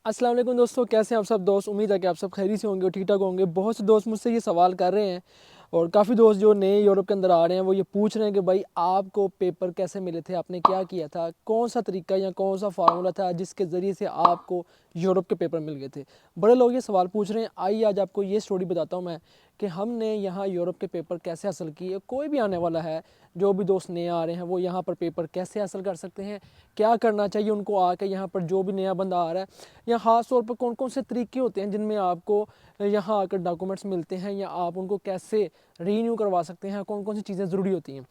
अस्सलाम वालेकुम दोस्तों, कैसे हैं आप सब दोस्त। उम्मीद है कि आप सब खैरी से होंगे और ठीक ठाक होंगे। बहुत से दोस्त मुझसे ये सवाल कर रहे हैं और काफ़ी दोस्त जो नए यूरोप के अंदर आ रहे हैं वो ये पूछ रहे हैं कि भाई आपको पेपर कैसे मिले थे, आपने क्या किया था, कौन सा तरीका या कौन सा फार्मूला था जिसके ज़रिए से आपको यूरोप के पेपर मिल गए थे। बड़े लोग ये सवाल पूछ रहे हैं। आइए आज आपको ये स्टोरी बताता हूँ मैं कि हमने यहाँ यूरोप के पेपर कैसे हासिल किए। कोई भी आने वाला है, जो भी दोस्त नए आ रहे हैं, वो यहाँ पर पेपर कैसे हासिल कर सकते हैं, क्या करना चाहिए उनको आके यहाँ पर। जो भी नया बंदा आ रहा है, या ख़ास तौर पर कौन कौन से तरीके होते हैं जिनमें आपको यहाँ आकर डॉक्यूमेंट्स मिलते हैं या आप उनको कैसे रीन्यू करवा सकते हैं, कौन कौन सी चीज़ें ज़रूरी होती हैं।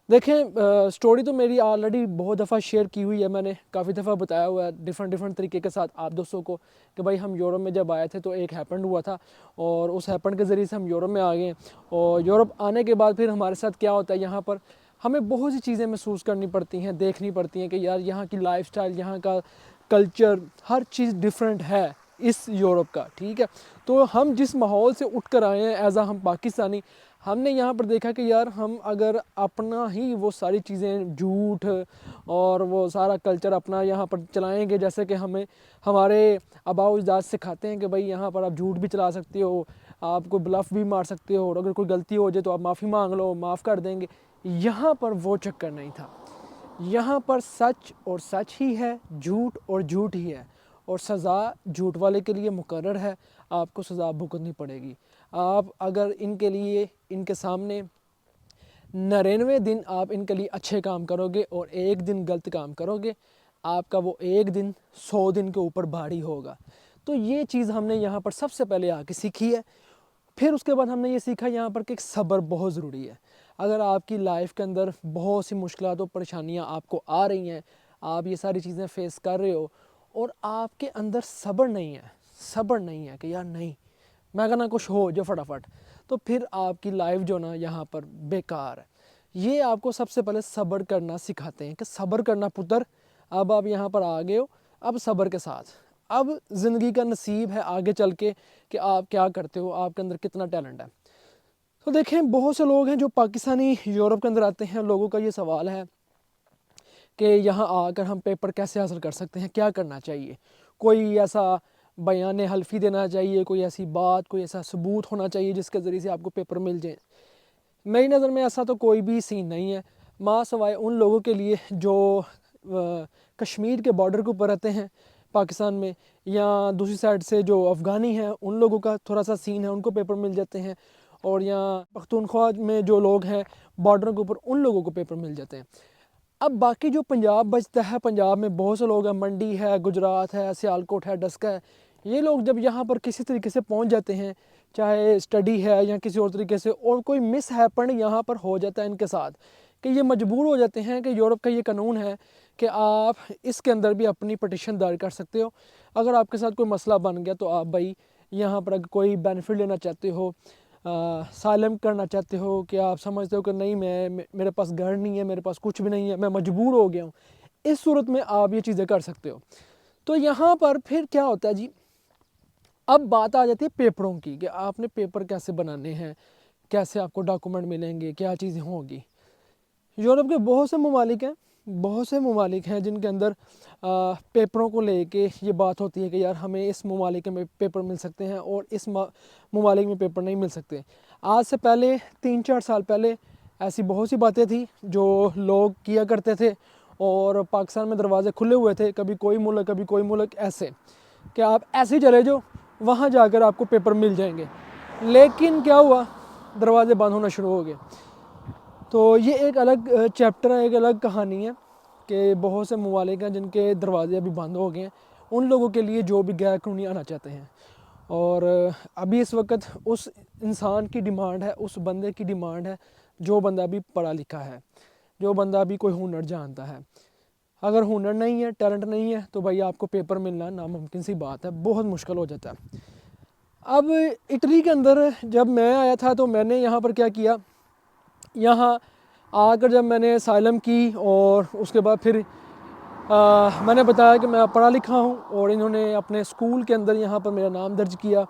देखें, स्टोरी तो मेरी ऑलरेडी बहुत दफ़ा शेयर की हुई है, मैंने काफ़ी दफ़ा बताया हुआ है डिफरेंट तरीके के साथ आप दोस्तों को कि भाई हम यूरोप में जब आए थे तो एक हैपन हुआ था और उस हैपन के ज़रिए से हम यूरोप में आ गए। और यूरोप आने के बाद फिर हमारे साथ क्या होता है, यहाँ पर हमें बहुत सी चीज़ें महसूस करनी पड़ती हैं, देखनी पड़ती हैं कि यार यहाँ की लाइफस्टाइल, यहाँ का कल्चर, हर चीज़ डिफरेंट है इस यूरोप का। ठीक है, तो हम जिस माहौल से उठ कर आए हैं एज़ आ हम पाकिस्तानी, हमने यहाँ पर देखा कि यार हम अगर अपना ही वो सारी चीज़ें, झूठ और वो सारा कल्चर अपना यहाँ पर चलाएंगे, जैसे कि हमें हमारे आबाओ अजदाद सिखाते हैं कि भाई यहाँ पर आप झूठ भी चला सकते हो, आप कोई ब्लफ भी मार सकते हो और अगर कोई गलती हो जाए तो आप माफ़ी मांग लो, माफ़ कर देंगे। यहाँ पर वो चक्कर नहीं था। यहाँ पर सच और सच ही है, झूठ और झूठ ही है, और सज़ा झूठ वाले के लिए मुकर्रर है, आपको सज़ा भुगतनी पड़ेगी। आप अगर इनके लिए, इनके सामने 99 दिन आप इनके लिए अच्छे काम करोगे और एक दिन गलत काम करोगे, आपका वो एक दिन 100 दिन के ऊपर भारी होगा। तो ये चीज़ हमने यहाँ पर सबसे पहले आके सीखी है। फिर उसके बाद हमने ये सीखा यहाँ पर कि सब्र बहुत ज़रूरी है। अगर आपकी लाइफ के अंदर बहुत सी मुश्किलात और परेशानियाँ आपको आ रही हैं, आप ये सारी चीज़ें फेस कर रहे हो और आपके अंदर सब्र नहीं है, सब्र नहीं है कि यार नहीं मैं कहना कुछ हो जो फटाफट, तो फिर आपकी लाइफ जो ना यहाँ पर बेकार है। ये आपको सबसे पहले सब्र करना सिखाते हैं कि सब्र करना पुत्र, अब आप यहाँ पर आ गए हो, अब सब्र के साथ अब ज़िंदगी का नसीब है आगे चल के कि आप क्या करते हो, आपके अंदर कितना टैलेंट है। तो देखें, बहुत से लोग हैं जो पाकिस्तानी यूरोप के अंदर आते हैं, लोगों का ये सवाल है कि यहाँ आकर हम पेपर कैसे हासिल कर सकते हैं, क्या करना चाहिए। कोई ऐसा बयान हल्फी देना चाहिए, कोई ऐसी बात, कोई ऐसा सबूत होना चाहिए जिसके ज़रिए से आपको पेपर मिल जाए। मेरी नज़र में ऐसा तो कोई भी सीन नहीं है, माँ सवाए उन लोगों के लिए जो कश्मीर के बॉर्डर के ऊपर रहते हैं पाकिस्तान में, या दूसरी साइड से जो अफ़गानी हैं उन लोगों का थोड़ा सा सीन है, उनको पेपर मिल जाते हैं। और यहाँ पख्तूनख्वा में जो लोग हैं बॉर्डर के ऊपर, उन लोगों को पेपर मिल जाते हैं। अब बाकी जो पंजाब बचता है, पंजाब में बहुत से लोग हैं, मंडी है, गुजरात है, सियालकोट है, डस्का है। ये लोग जब यहाँ पर किसी तरीके से पहुँच जाते हैं, चाहे स्टडी है या किसी और तरीके से, और कोई मिस हैपन यहाँ पर हो जाता है इनके साथ, कि ये मजबूर हो जाते हैं कि यूरोप का ये कानून है कि आप इसके अंदर भी अपनी पटिशन दायर कर सकते हो। अगर आपके साथ कोई मसला बन गया तो आप भाई यहाँ पर अगर कोई बेनिफिट लेना चाहते हो, साइलम करना चाहते हो, कि आप समझते हो कि नहीं मेरे पास घर नहीं है, मेरे पास कुछ भी नहीं है, मैं मजबूर हो गया हूँ, इस सूरत में आप ये चीज़ें कर सकते हो। तो यहाँ पर फिर क्या होता है जी, अब बात आ जाती है पेपरों की कि आपने पेपर कैसे बनाने हैं, कैसे आपको डॉक्यूमेंट मिलेंगे, क्या चीज़ें होंगी। यूरोप के बहुत से ममालिक हैं, बहुत से ममालिक हैं जिनके अंदर पेपरों को लेके ये बात होती है कि यार हमें इस ममालिक में पेपर मिल सकते हैं और इस ममालिक में पेपर नहीं मिल सकते। आज से पहले 3-4 साल पहले ऐसी बहुत सी बातें थी जो लोग किया करते थे और पाकिस्तान में दरवाजे खुले हुए थे, कभी कोई मुल्क कभी कोई मुल्क, ऐसे कि आप ऐसे ही चले जाओ, वहाँ जाकर आपको पेपर मिल जाएंगे। लेकिन क्या हुआ, दरवाजे बंद होना शुरू हो गए। तो ये एक अलग चैप्टर है, एक अलग कहानी है कि बहुत से ममालिक हैं जिनके दरवाजे अभी बंद हो गए हैं, उन लोगों के लिए जो भी गैर कानूनी आना चाहते हैं। और अभी इस वक्त उस इंसान की डिमांड है, उस बंदे की डिमांड है जो बंदा अभी पढ़ा लिखा है, जो बंदा अभी कोई हुनर जानता है। अगर हुनर नहीं है, टैलेंट नहीं है, तो भाई आपको पेपर मिलना नामुमकिन सी बात है, बहुत मुश्किल हो जाता है। अब इटली के अंदर जब मैं आया था तो मैंने यहाँ पर क्या किया, यहाँ आकर जब मैंने असाइलम की और उसके बाद फिर मैंने बताया कि मैं पढ़ा लिखा हूँ, और इन्होंने अपने स्कूल के अंदर यहाँ पर मेरा नाम दर्ज किया।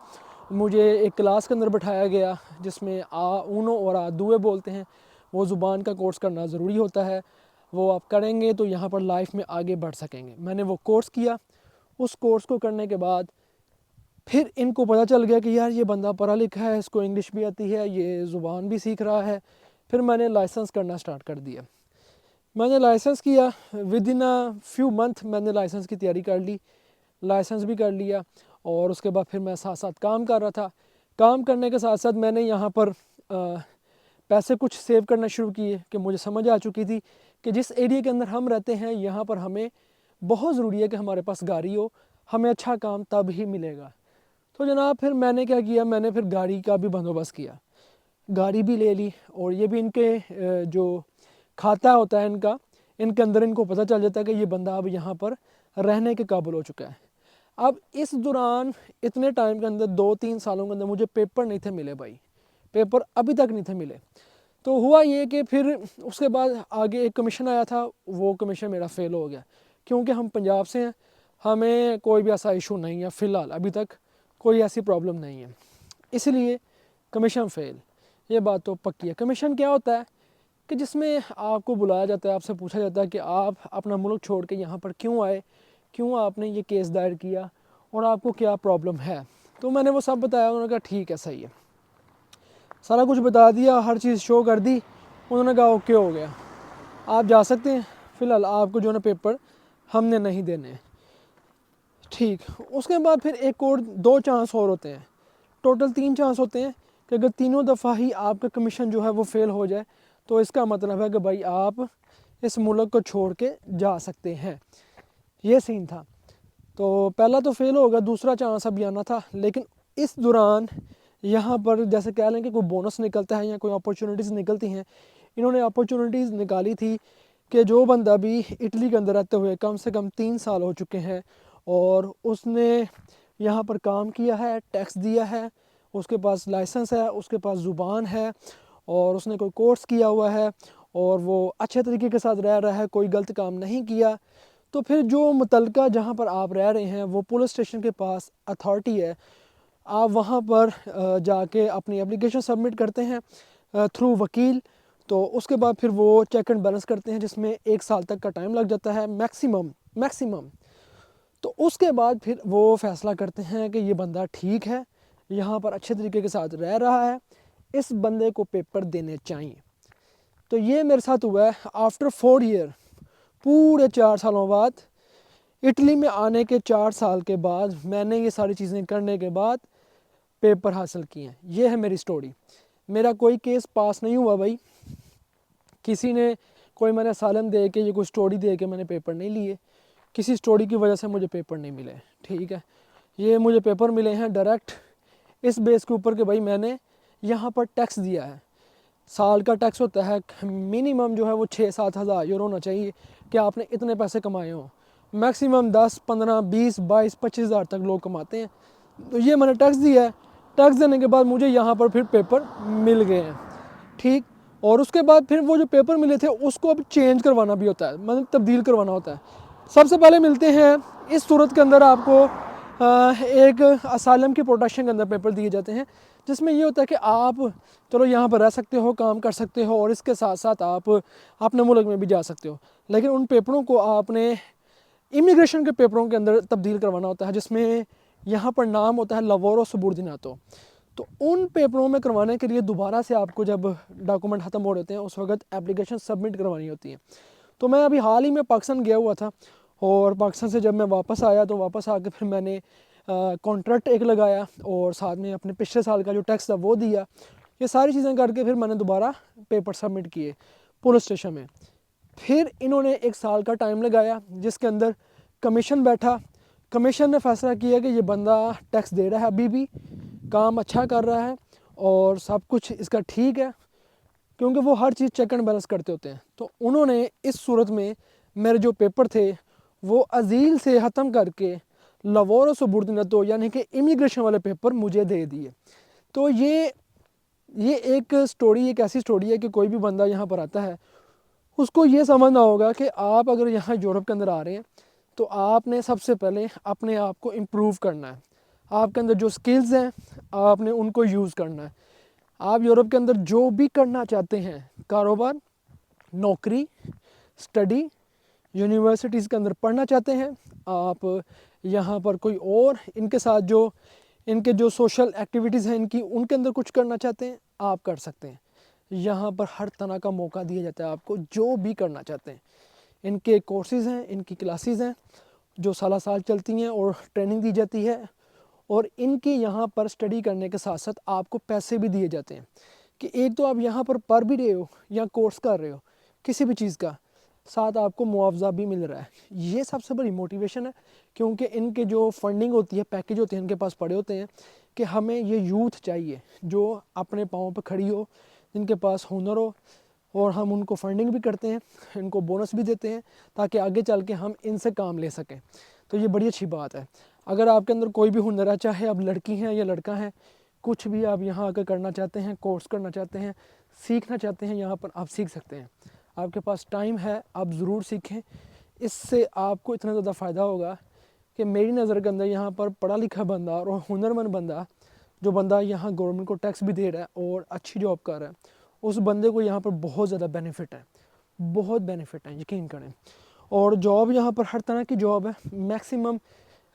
मुझे एक क्लास के अंदर बिठाया गया जिसमें ऊनो और दुए बोलते हैं, वो ज़ुबान का कोर्स करना ज़रूरी होता है, वो आप करेंगे तो यहाँ पर लाइफ में आगे बढ़ सकेंगे। मैंने वो कोर्स किया, اس کورس کو کرنے کے بعد پھر ان کو پتہ چل گیا کہ یار یہ بندہ پڑھا لکھا ہے، اس کو انگلش بھی آتی ہے، یہ زبان بھی سیکھ رہا ہے. پھر میں نے لائسنس کرنا سٹارٹ کر دیا. میں نے لائسنس کیا، ود ان فیو منتھ میں نے لائسنس کی تیاری کر لی، لائسنس بھی کر لیا. اور اس کے بعد پھر میں ساتھ ساتھ کام کر رہا تھا. کام کرنے کے ساتھ ساتھ میں نے یہاں پر پیسے کچھ سیو کرنا شروع کیے کہ مجھے سمجھ آ چکی تھی کہ جس ایریا کے اندر ہم رہتے ہیں یہاں پر ہمیں بہت ضروری ہے کہ ہمارے پاس گاڑی ہو، ہمیں اچھا کام تب ہی ملے گا. تو جناب پھر میں نے کیا کیا، میں نے پھر گاڑی کا بھی بندوبست کیا، گاڑی بھی لے لی. اور یہ بھی ان کے جو کھاتا ہوتا ہے ان کے اندر ان کو پتہ چل جاتا ہے کہ یہ بندہ اب یہاں پر رہنے کے قابل ہو چکا ہے. اب اس دوران اتنے ٹائم کے اندر 2-3 سالوں کے اندر مجھے پیپر نہیں تھے ملے بھائی، پیپر ابھی تک نہیں تھے ملے. تو ہوا یہ کہ پھر اس کے بعد آگے ایک کمیشن آیا تھا، وہ کمیشن میرا فیل ہو گیا کیونکہ ہم پنجاب سے ہیں، ہمیں کوئی بھی ایسا ایشو نہیں ہے فی الحال، ابھی تک کوئی ایسی پرابلم نہیں ہے، اس لیے کمیشن فیل. یہ بات تو پکی ہے. کمیشن کیا ہوتا ہے کہ جس میں آپ کو بلایا جاتا ہے، آپ سے پوچھا جاتا ہے کہ آپ اپنا ملک چھوڑ کے یہاں پر کیوں آئے، کیوں آپ نے یہ کیس دائر کیا اور آپ کو کیا پرابلم ہے. تو میں نے وہ سب بتایا، انہوں نے کہا ٹھیک ہے صحیح ہے، سارا کچھ بتا دیا، ہر چیز شو کر دی. انہوں نے کہا اوکے ہو گیا، آپ جا سکتے ہیں، فی الحال آپ کو جو نا پیپر ہم نے نہیں دینے. ٹھیک. اس کے بعد پھر ایک اور 2 چانس اور ہوتے ہیں، ٹوٹل 3 چانس ہوتے ہیں کہ اگر تینوں دفعہ ہی آپ کا کمیشن جو ہے وہ فیل ہو جائے تو اس کا مطلب ہے کہ بھائی آپ اس ملک کو چھوڑ کے جا سکتے ہیں. یہ سین تھا. تو پہلا تو فیل ہوگا، دوسرا چانس ابھی آنا تھا. لیکن اس دوران یہاں پر جیسے کہہ لیں کہ کوئی بونس نکلتا ہے یا کوئی اپورچونیٹیز نکلتی ہیں، انہوں نے اپورچونیٹیز نکالی تھی کہ جو بندہ بھی اٹلی کے اندر رہتے ہوئے کم سے کم 3 سال ہو چکے ہیں اور اس نے یہاں پر کام کیا ہے، ٹیکس دیا ہے، اس کے پاس لائسنس ہے، اس کے پاس زبان ہے اور اس نے کوئی کورس کیا ہوا ہے اور وہ اچھے طریقے کے ساتھ رہ رہا ہے، کوئی غلط کام نہیں کیا، تو پھر جو متعلقہ جہاں پر آپ رہ رہے ہیں وہ پولیس اسٹیشن کے پاس اتھارٹی ہے، آپ وہاں پر جا کے اپنی اپلیکیشن سبمٹ کرتے ہیں تھرو وکیل. تو اس کے بعد پھر وہ چیک اینڈ بیلنس کرتے ہیں جس میں 1 سال تک کا ٹائم لگ جاتا ہے میکسیمم. تو اس کے بعد پھر وہ فیصلہ کرتے ہیں کہ یہ بندہ ٹھیک ہے، یہاں پر اچھے طریقے کے ساتھ رہ رہا ہے، اس بندے کو پیپر دینے چاہیے. تو یہ میرے ساتھ ہوا ہے آفٹر 4 ایئر، پورے 4 سالوں بعد، اٹلی میں آنے کے 4 سال کے بعد میں نے یہ ساری چیزیں کرنے کے بعد پیپر حاصل کیے ہیں. یہ ہے میری سٹوری. میرا کوئی کیس پاس نہیں ہوا بھائی، کسی نے کوئی میں نے اسائلم دے کے، یہ کوئی سٹوری دے کے میں نے پیپر نہیں لیے، کسی سٹوری کی وجہ سے مجھے پیپر نہیں ملے. ٹھیک ہے، یہ مجھے پیپر ملے ہیں ڈائریکٹ اس بیس کے اوپر کہ بھائی میں نے یہاں پر ٹیکس دیا ہے. سال کا ٹیکس ہوتا ہے منیمم جو ہے وہ 6-7 ہزار یورو ہونا چاہیے کہ آپ نے اتنے پیسے کمائے ہوں. میکسیمم 10, 15, 20, 22, 25 ہزار تک لوگ کماتے ہیں. تو یہ میں نے ٹیکس دیا ہے، ٹیکس دینے کے بعد مجھے یہاں پر پھر پیپر مل گئے ہیں. ٹھیک. اور اس کے بعد پھر وہ جو پیپر ملے تھے اس کو اب چینج کروانا بھی ہوتا ہے، مطلب تبدیل کروانا ہوتا ہے. سب سے پہلے ملتے ہیں اس صورت کے اندر آپ کو ایک اسائلم کی پروٹیکشن کے اندر پیپر دیے جاتے ہیں جس میں یہ ہوتا ہے کہ آپ چلو یہاں پر رہ سکتے ہو، کام کر سکتے ہو اور اس کے ساتھ ساتھ آپ اپنے ملک میں بھی جا سکتے ہو، لیکن ان پیپروں کو آپ نے امیگریشن کے پیپروں کے اندر تبدیل کروانا ہوتا ہے جس میں یہاں پر نام ہوتا ہے لوورو سبوردیناتو. تو ان پیپروں میں کروانے کے لیے دوبارہ سے آپ کو جب ڈاکومنٹ ختم ہو رہتے ہیں اس وقت اپلیکیشن سبمٹ کروانی ہوتی ہے. تو میں ابھی حال ہی میں پاکستان گیا ہوا تھا اور پاکستان سے جب میں واپس آیا تو واپس آ کے پھر میں نے کانٹریکٹ ایک لگایا اور ساتھ میں اپنے پچھلے سال کا جو ٹیکس تھا وہ دیا. یہ ساری چیزیں کر کے پھر میں نے دوبارہ پیپر سبمٹ کیے پولیس اسٹیشن میں. پھر انہوں نے 1 سال کا ٹائم لگایا جس کے اندر کمیشن بیٹھا، کمیشن نے فیصلہ کیا کہ یہ بندہ ٹیکس دے رہا ہے، ابھی بھی کام اچھا کر رہا ہے اور سب کچھ اس کا ٹھیک ہے، کیونکہ وہ ہر چیز چیک اینڈ بیلنس کرتے ہوتے ہیں. تو انہوں نے اس صورت میں میرے جو پیپر تھے وہ عزیل سے ختم کر کے لوورو سبوردیناتو یعنی کہ امیگریشن والے پیپر مجھے دے دیے. تو یہ ایک سٹوری، ایک ایسی سٹوری ہے کہ کوئی بھی بندہ یہاں پر آتا ہے اس کو یہ سمجھنا ہوگا کہ آپ اگر یہاں یورپ کے اندر آ رہے ہیں تو آپ نے سب سے پہلے اپنے آپ کو امپروو کرنا ہے. آپ کے اندر جو سکلز ہیں آپ نے ان کو یوز کرنا ہے. آپ یورپ کے اندر جو بھی کرنا چاہتے ہیں، کاروبار، نوکری، سٹڈی، یونیورسٹیز کے اندر پڑھنا چاہتے ہیں، آپ यहाँ पर कोई और इनके साथ जो इनके जो सोशल एक्टिविटीज़ हैं इनकी, उनके अंदर कुछ करना चाहते हैं, आप कर सकते हैं। यहाँ पर हर तरह का मौका दिया जाता है आपको, जो भी करना चाहते हैं। इनके कोर्सेज़ हैं, इनकी क्लासेस हैं जो साल साल चलती हैं और ट्रेनिंग दी जाती है। और इनके यहाँ पर स्टडी करने के साथ साथ आपको पैसे भी दिए जाते हैं कि एक तो आप यहाँ पर पढ़ भी रहे हो या कोर्स कर रहे हो किसी भी चीज़ का, साथ आपको मुआवजा भी मिल रहा है। ये सबसे बड़ी मोटिवेशन है, क्योंकि इनके जो फंडिंग होती है, पैकेज होते हैं इनके पास पड़े होते हैं कि हमें ये यूथ चाहिए जो अपने पाँव पर खड़ी हो, जिनके पास हुनर हो, और हम उनको फंडिंग भी करते हैं, इनको बोनस भी देते हैं ताकि आगे चल के हम इनसे काम ले सकें। तो ये बड़ी अच्छी बात है। अगर आपके अंदर कोई भी हुनर है, चाहे आप लड़की हैं या लड़का हैं, कुछ भी आप यहाँ आकर करना चाहते हैं, कोर्स करना चाहते हैं, सीखना चाहते हैं, यहाँ पर आप सीख सकते हैं। आपके पास टाइम है, आप ज़रूर सीखें। इससे आपको इतना ज़्यादा फ़ायदा होगा कि मेरी नज़र के अंदर यहाँ पर पढ़ा लिखा बंदा और हुनरमंद बंदा, जो बंदा यहाँ गवर्नमेंट को टैक्स भी दे रहा है और अच्छी जॉब कर रहा है, उस बंदे को यहाँ पर बहुत ज़्यादा बेनिफिट है, बहुत बेनिफिट है, यकीन करें। और जॉब यहाँ पर हर तरह की जॉब है। मैक्सिमम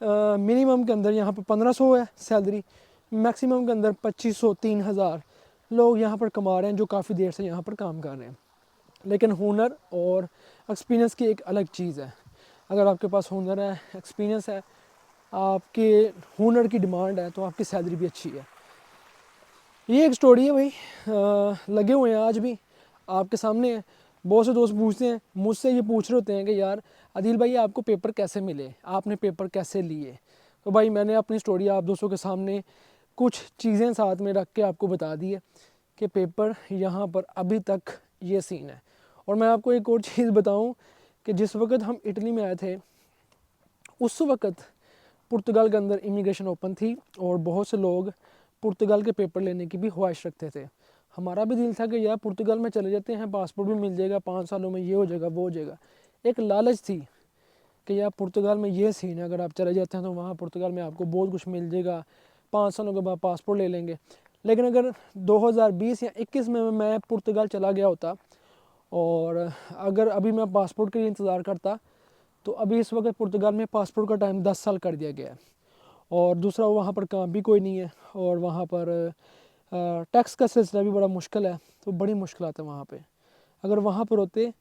मिनिमम के अंदर यहाँ पर 1500 है सैलरी, मैक्सिमम के अंदर 2500 3000 लोग यहाँ पर कमा रहे हैं जो काफ़ी देर से यहाँ पर काम कर रहे हैं। लेकिन हुनर और एक्सपीरियंस की एक अलग चीज़ है। अगर आपके पास हुनर है, एक्सपीरियंस है, आपके हुनर की डिमांड है, तो आपकी सैलरी भी अच्छी है। ये एक स्टोरी है भाई, लगे हुए हैं आज भी आपके सामने है। बहुत से दोस्त पूछते हैं मुझसे, ये पूछ रहे होते हैं कि यार आदिल भाई आपको पेपर कैसे मिले, आपने पेपर कैसे लिए। तो भाई मैंने अपनी स्टोरी आप दोस्तों के सामने कुछ चीज़ें साथ में रख के आपको बता दी है कि पेपर यहाँ पर अभी तक ये सीन है। और मैं आपको एक और चीज़ बताऊँ कि जिस वक्त हम इटली में आए थे, उस वक्त पुर्तगाल के अंदर इमिग्रेशन ओपन थी और बहुत से लोग पुर्तगाल के पेपर लेने की भी ख्वाहिश रखते थे। हमारा भी दिल था कि यार पुर्तगाल में चले जाते हैं, पासपोर्ट भी मिल जाएगा, 5 सालों में ये हो जाएगा वो हो जाएगा। एक लालच थी कि यार पुर्तगाल में ये सीन है, अगर आप चले जाते हैं तो वहाँ पुर्तगाल में आपको बहुत कुछ मिल जाएगा, 5 सालों के बाद पासपोर्ट ले लेंगे। लेकिन अगर 2020 या 21 में मैं पुर्तगाल चला गया होता और अगर अभी मैं पासपोर्ट के लिए इंतज़ार करता, तो अभी इस वक्त पुर्तगाल में पासपोर्ट का टाइम 10 साल कर दिया गया है। और दूसरा वहाँ पर काम भी कोई नहीं है, और वहाँ पर टैक्स का सिलसिला भी बड़ा मुश्किल है, तो बड़ी मुश्किलात है वहाँ पे। अगर वहाँ पर होते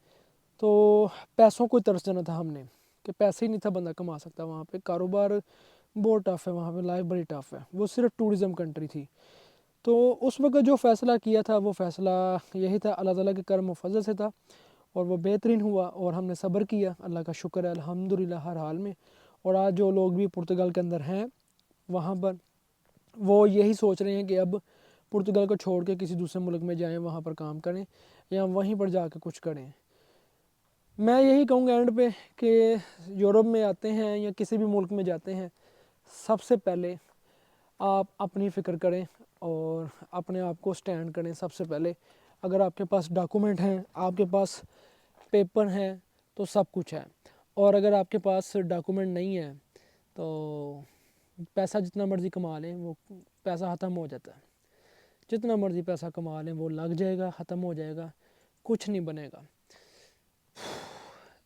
तो पैसों को तरस जाना था हमने कि पैसे ही नहीं था बंदा कमा सकता वहाँ पे। कारोबार बहुत टफ़ है वहाँ पे, लाइफ बड़ी टफ़ है। वो सिर्फ टूरिज़म कंट्री थी। तो उस वक्त जो फ़ैसला किया था वो फ़ैसला यही था, अल्लाह ताला के करम व फजल से था, और वो बेहतरीन हुआ और हमने सब्र किया। अल्लाह का शुक्र है अल्हम्दुलिल्लाह हर हाल में। और आज जो लोग भी पुर्तगाल के अंदर हैं वहाँ पर, वो यही सोच रहे हैं कि अब पुर्तगाल को छोड़ के किसी दूसरे मुल्क में जाएं, वहाँ पर काम करें या वहीं पर जाकर कुछ करें। मैं यही कहूँगा एंड पे कि यूरोप में आते हैं या किसी भी मुल्क में जाते हैं, सबसे पहले आप अपनी फ़िक्र करें और अपने आप को स्टैंड करें सबसे पहले। अगर आपके पास डॉक्यूमेंट हैं, आपके पास पेपर हैं, तो सब कुछ है। और अगर आपके पास डॉक्यूमेंट नहीं है तो पैसा जितना मर्ज़ी कमा लें, वो पैसा ख़त्म हो जाता है। जितना मर्ज़ी पैसा कमा लें वो लग जाएगा, ख़त्म हो जाएगा, कुछ नहीं बनेगा।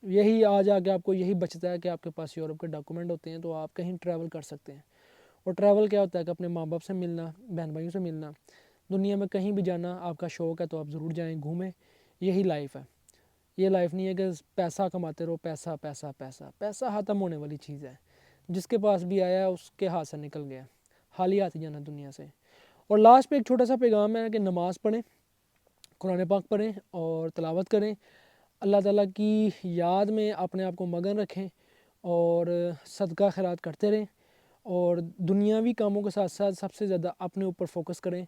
यही आज आके आपको यही बचता है कि आपके पास यूरोप के डॉक्यूमेंट होते हैं तो आप कहीं ट्रैवल कर सकते हैं। और ट्रैवल क्या होता है कि अपने माँ बाप से मिलना, बहन भाइयों से मिलना, दुनिया में कहीं भी जाना आपका शौक़ है तो आप ज़रूर जाएं, घूमें। यही लाइफ है। ये लाइफ नहीं है कि पैसा कमाते रहो, पैसा पैसा पैसा। पैसा ख़त्म होने वाली चीज़ है, जिसके पास भी आया है उसके हाथ से निकल गया, खाली हाथ ही जाना दुनिया से। और लास्ट पे एक छोटा सा पैगाम है कि नमाज़ पढ़ें, कुरान पाक पढ़ें और तिलावत करें, अल्लाह ताला की याद में अपने आप को मगन रखें और सदका खैरात करते रहें। और दुनियावी कामों के साथ साथ सबसे ज़्यादा अपने ऊपर फोकस करें।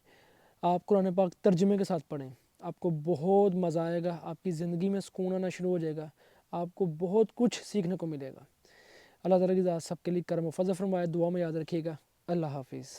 आप कुरान पाक तर्जुमे के साथ पढ़ें, आपको बहुत मज़ा आएगा, आपकी ज़िंदगी में सुकून आना शुरू हो जाएगा, आपको बहुत कुछ सीखने को मिलेगा। अल्लाह ताला की ज़ात सबके लिए करम व फज़ल फरमाए। दुआ में याद रखिएगा। अल्लाह हाफिज़।